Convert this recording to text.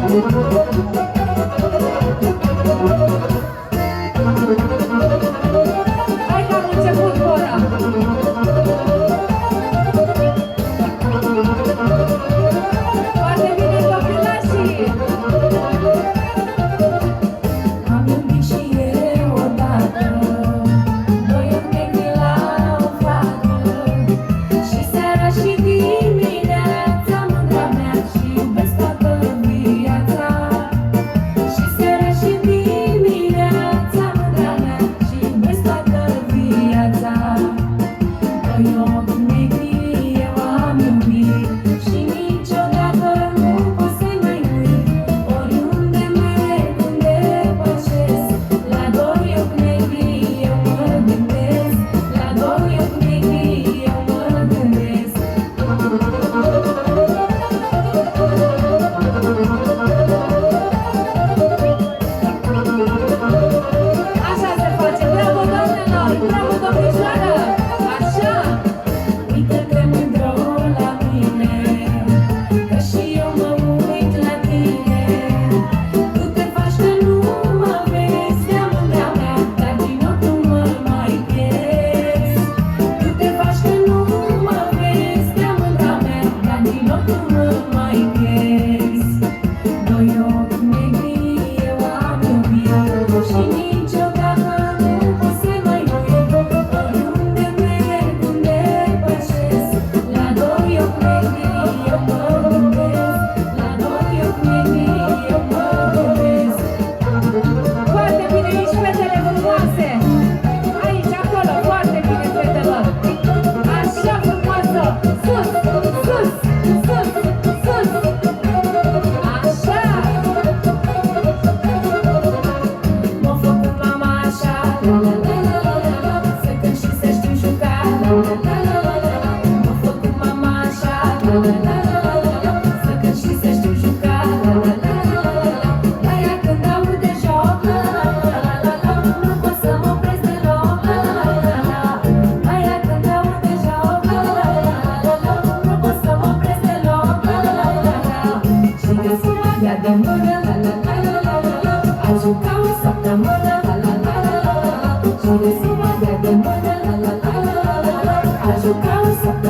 Hai că am început ora! Foarte bine, copilașii! Am iubit și eu odată, doi ochi negri la o fată, și seara și dimineața, mândra mea, și iubesc toată viața. Și seara și dimineața, mândra mea, și iubesc toată viața. Doi ochi negri eu am iubit și niciodată nu pot să-i mai uit. Oriunde merg, unde pășesc, la doi ochi negri eu mă gândesc. La doi ochi negri eu mă gândesc. Așa se face, bravo doamnelor, bravo domnișoară, așa. Uită-te mândro la mine, că și eu mă uit la tine. Tu te faci că nu mă vezi, de-a mândra mea, dar din ochi tu mă mai pierzi. Tu te faci că nu mă vezi, de-a mândra mea, dar din ochi tu mă mai pierzi. Doi ochi negri eu am iubit și niciodată nu pot să mai uit. Oriunde merg, unde pășesc, la doi ochi negri eu mă gândesc. La doi ochi negri eu mă gândesc. Foarte bine, nici fetele frumoase! Aici, acolo, foarte bine, fetelor! Așa frumoasă! Sus, sus, sus, sus! Așa! M-a făcut mama așa, la la la la la la, să cânt și să știu juca, la la la la la la. M-a făcut mama așa, la la la la la la, să cânt și să știu juca, la la la la la la. La ea când aude joc, la la la la la la, nu pot să mă opresc deloc, la la la la la. La ea când aude joc, la la la la la, nu pot să mă opresc deloc, la la la la la. Și de suma ia de mână, la la la la la la, a juca o săptămână, la la la la la la. Și de suma ia de mână, la la la la la, a juca o săptămână.